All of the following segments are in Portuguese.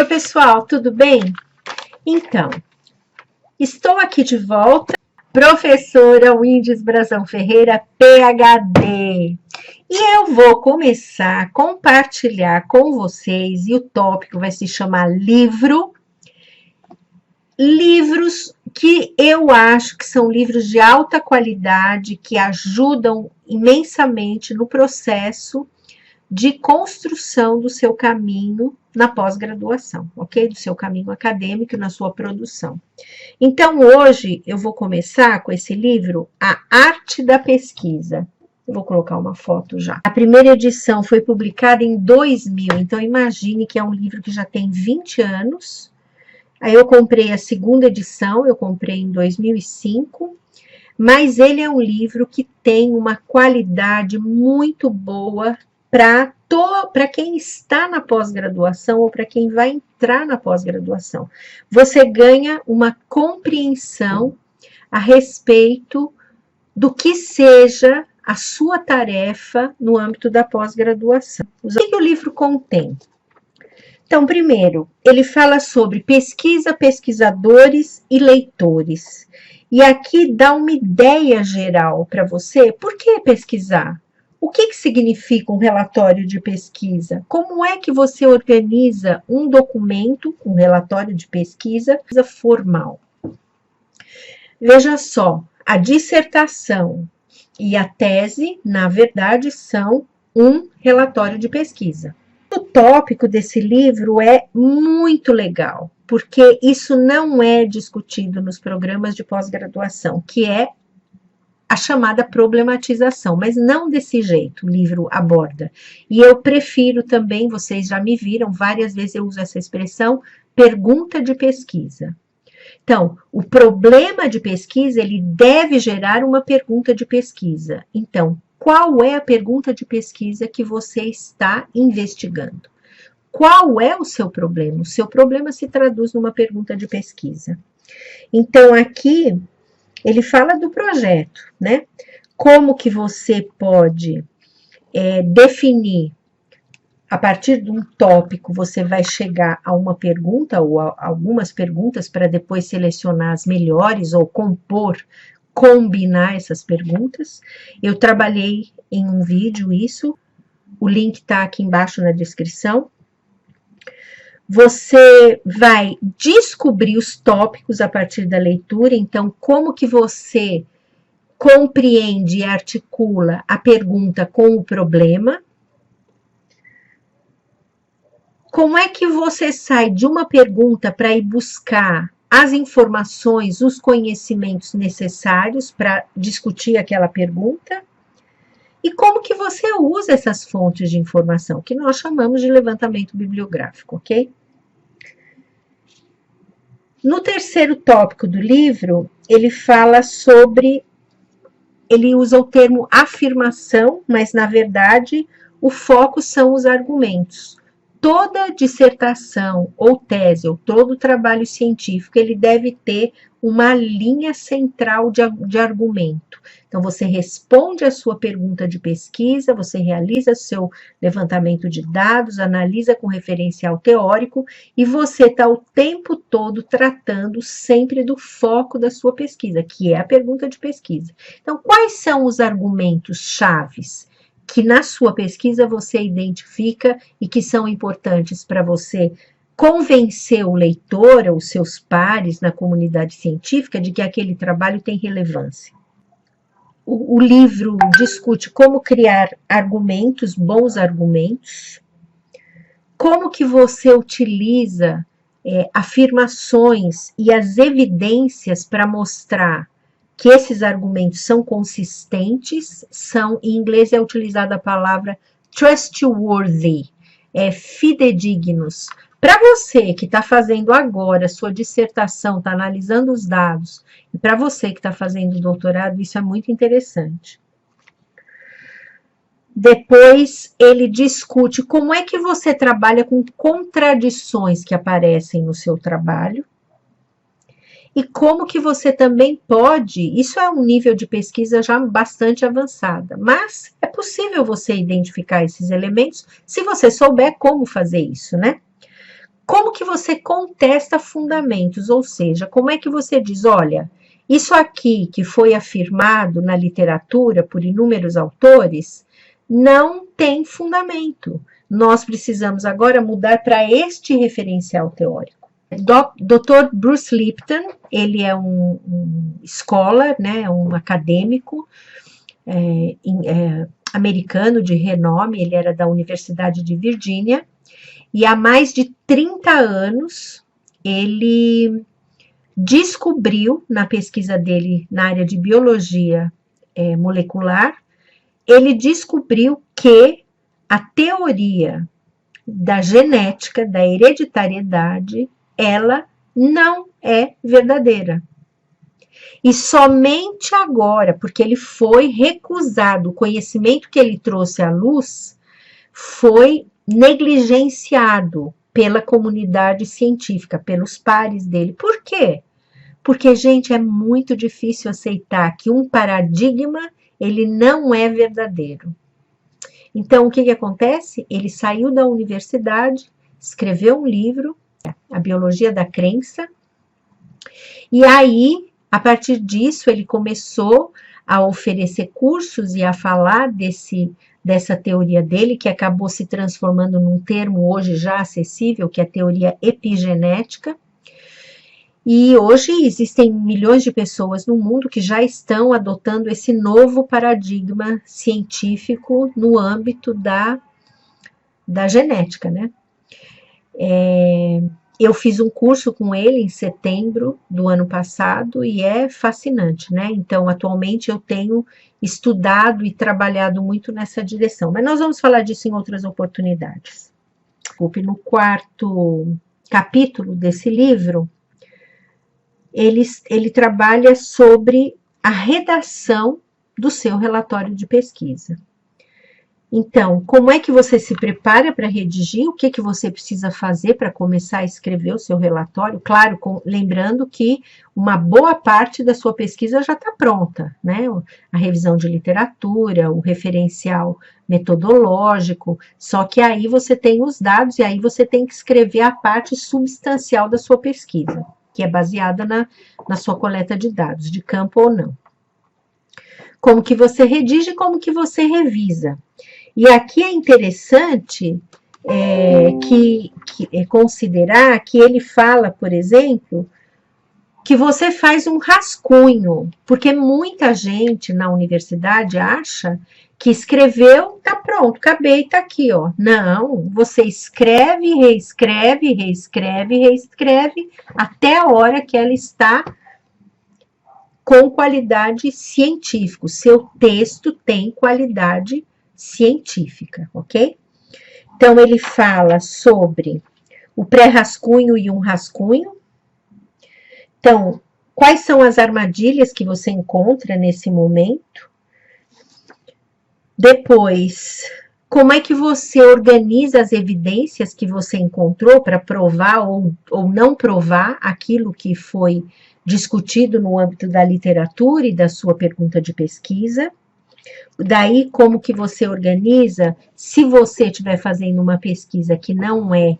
pessoal, tudo bem? Então, estou aqui de volta, professora Windes Brazão Ferreira, PhD. E eu vou começar a compartilhar com vocês, e o tópico vai se chamar livros que eu acho que são livros de alta qualidade, que ajudam imensamente no processo de construção do seu caminho na pós-graduação, ok? Do seu caminho acadêmico na sua produção. Então, hoje eu vou começar com esse livro, A Arte da Pesquisa. Eu vou colocar uma foto já. A primeira edição foi publicada em 2000, então imagine que é um livro que já tem 20 anos. Aí eu comprei a segunda edição, eu comprei em 2005, mas ele é um livro que tem uma qualidade muito boa para quem está na pós-graduação ou para quem vai entrar na pós-graduação. Você ganha uma compreensão a respeito do que seja a sua tarefa no âmbito da pós-graduação. O que o livro contém? Então, primeiro, ele fala sobre pesquisa, pesquisadores e leitores. E aqui dá uma ideia geral para você. Por que pesquisar? O que significa um relatório de pesquisa? Como é que você organiza um documento, um relatório de pesquisa formal? Veja só, a dissertação e a tese, na verdade, são um relatório de pesquisa. O tópico desse livro é muito legal, porque isso não é discutido nos programas de pós-graduação, que é a chamada problematização, mas não desse jeito o livro aborda. E eu prefiro também, vocês já me viram, várias vezes eu uso essa expressão, pergunta de pesquisa. Então, o problema de pesquisa, ele deve gerar uma pergunta de pesquisa. Então, qual é a pergunta de pesquisa que você está investigando? Qual é o seu problema? O seu problema se traduz numa pergunta de pesquisa. Então, aqui, ele fala do projeto, né? Como que você pode definir, a partir de um tópico, você vai chegar a uma pergunta ou a algumas perguntas para depois selecionar as melhores ou combinar essas perguntas. Eu trabalhei em um vídeo isso, o link está aqui embaixo na descrição. Você vai descobrir os tópicos a partir da leitura, então como que você compreende e articula a pergunta com o problema. Como é que você sai de uma pergunta para ir buscar as informações, os conhecimentos necessários para discutir aquela pergunta? E como que você usa essas fontes de informação, que nós chamamos de levantamento bibliográfico, ok? No terceiro tópico do livro, ele fala sobre, ele usa o termo afirmação, mas na verdade o foco são os argumentos. Toda dissertação ou tese, ou todo trabalho científico, ele deve ter uma linha central de argumento. Então, você responde a sua pergunta de pesquisa, você realiza seu levantamento de dados, analisa com referencial teórico, e você está o tempo todo tratando sempre do foco da sua pesquisa, que é a pergunta de pesquisa. Então, quais são os argumentos chaves que na sua pesquisa você identifica e que são importantes para você convencer o leitor, ou os seus pares na comunidade científica, de que aquele trabalho tem relevância? O livro discute como criar argumentos, bons argumentos, como que você utiliza afirmações e as evidências para mostrar que esses argumentos são consistentes, em inglês é utilizada a palavra trustworthy, fidedignos. Para você que está fazendo agora sua dissertação, está analisando os dados, e para você que está fazendo doutorado, isso é muito interessante. Depois ele discute como é que você trabalha com contradições que aparecem no seu trabalho, e como que você também pode, isso é um nível de pesquisa já bastante avançada, mas é possível você identificar esses elementos se você souber como fazer isso, né? como que você contesta fundamentos? Ou seja, como é que você diz, olha, isso aqui que foi afirmado na literatura por inúmeros autores não tem fundamento. Nós precisamos agora mudar para este referencial teórico. Dr. Bruce Lipton, ele é um scholar, né, um acadêmico americano de renome, ele era da Universidade de Virgínia, e há mais de 30 anos ele descobriu, na pesquisa dele na área de biologia molecular, ele descobriu que a teoria da genética, da hereditariedade, ela não é verdadeira. E somente agora, porque ele foi recusado, o conhecimento que ele trouxe à luz foi negligenciado pela comunidade científica, pelos pares dele. Por quê? Porque, gente, é muito difícil aceitar que um paradigma, ele não é verdadeiro. Então, o que acontece? Ele saiu da universidade, escreveu um livro, A Biologia da Crença, e aí, a partir disso, ele começou a oferecer cursos e a falar dessa teoria dele, que acabou se transformando num termo hoje já acessível, que é a teoria epigenética. E hoje existem milhões de pessoas no mundo que já estão adotando esse novo paradigma científico no âmbito da genética, né? Eu fiz um curso com ele em setembro do ano passado e é fascinante, né? Então, atualmente eu tenho estudado e trabalhado muito nessa direção, mas nós vamos falar disso em outras oportunidades. Desculpe, no 4º capítulo desse livro, ele trabalha sobre a redação do seu relatório de pesquisa. Então, como é que você se prepara para redigir? O que você precisa fazer para começar a escrever o seu relatório? Claro, lembrando que uma boa parte da sua pesquisa já está pronta, né? A revisão de literatura, o referencial metodológico, só que aí você tem os dados e aí você tem que escrever a parte substancial da sua pesquisa, que é baseada na sua coleta de dados, de campo ou não. Como que você redige e como que você revisa. E aqui é interessante considerar que ele fala, por exemplo, que você faz um rascunho, porque muita gente na universidade acha que escreveu, tá pronto, acabei, tá aqui, ó. Não, você escreve, reescreve, reescreve, reescreve, até a hora que ela está com qualidade científica. O seu texto tem qualidade científica, ok? Então, ele fala sobre o pré-rascunho e um rascunho. Então, quais são as armadilhas que você encontra nesse momento? Depois, como é que você organiza as evidências que você encontrou para provar ou não provar aquilo que foi discutido no âmbito da literatura e da sua pergunta de pesquisa? Daí, como que você organiza, se você estiver fazendo uma pesquisa que não é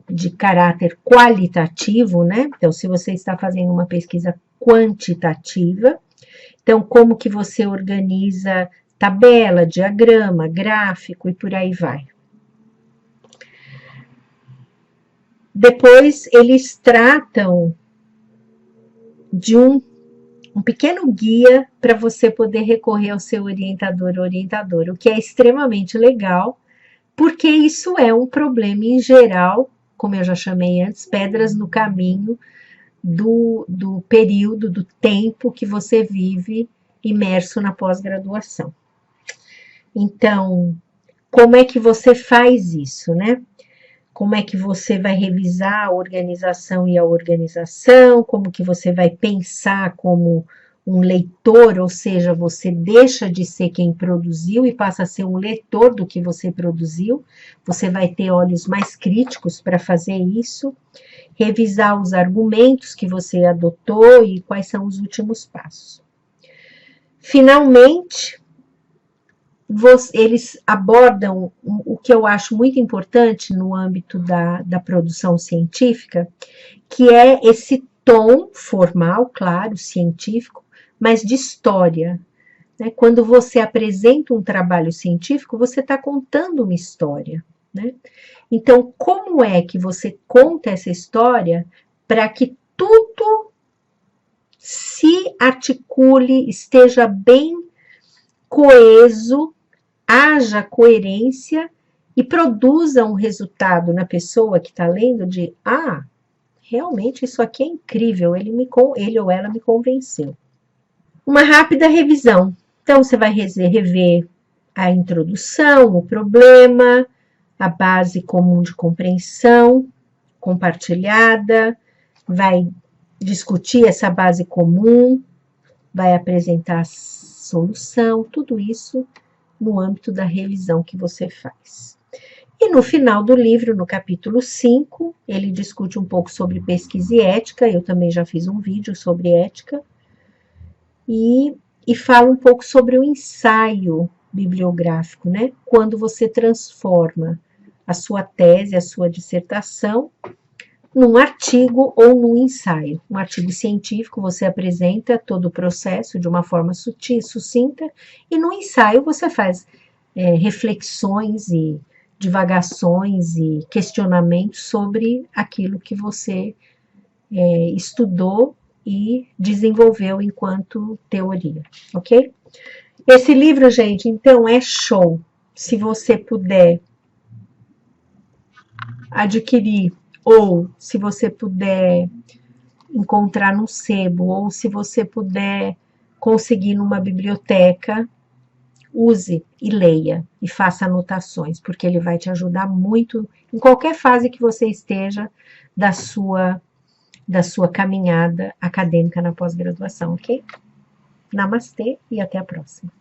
de caráter qualitativo, né? Então, se você está fazendo uma pesquisa quantitativa, então, como que você organiza tabela, diagrama, gráfico e por aí vai. Depois, eles tratam de um pequeno guia para você poder recorrer ao seu orientador ou orientadora, o que é extremamente legal, porque isso é um problema em geral, como eu já chamei antes, pedras no caminho do período, do tempo que você vive imerso na pós-graduação. Então, como é que você faz isso, né? Como é que você vai revisar a organização e a organização, como que você vai pensar como um leitor, ou seja, você deixa de ser quem produziu e passa a ser um leitor do que você produziu, você vai ter olhos mais críticos para fazer isso, revisar os argumentos que você adotou e quais são os últimos passos. Finalmente, eles abordam o que eu acho muito importante no âmbito da produção científica, que é esse tom formal, claro, científico, mas de história. Né? Quando você apresenta um trabalho científico, você está contando uma história. Né? Então, como é que você conta essa história para que tudo se articule, esteja bem coeso, haja coerência e produza um resultado na pessoa que está lendo de realmente isso aqui é incrível, ele ou ela me convenceu. Uma rápida revisão. Então, você vai rever a introdução, o problema, a base comum de compreensão compartilhada, vai discutir essa base comum, vai apresentar a solução, tudo isso no âmbito da revisão que você faz. E no final do livro, no capítulo 5, ele discute um pouco sobre pesquisa e ética, eu também já fiz um vídeo sobre ética, e fala um pouco sobre o ensaio bibliográfico, né? Quando você transforma a sua tese, a sua dissertação, num artigo ou num ensaio. Um artigo científico, você apresenta todo o processo de uma forma sucinta, e no ensaio você faz reflexões e divagações e questionamentos sobre aquilo que você estudou e desenvolveu enquanto teoria, ok? Esse livro, gente, então é show. Se você puder adquirir, ou se você puder encontrar num sebo, ou se você puder conseguir numa biblioteca, use e leia e faça anotações, porque ele vai te ajudar muito em qualquer fase que você esteja da sua caminhada acadêmica na pós-graduação, ok? Namastê e até a próxima.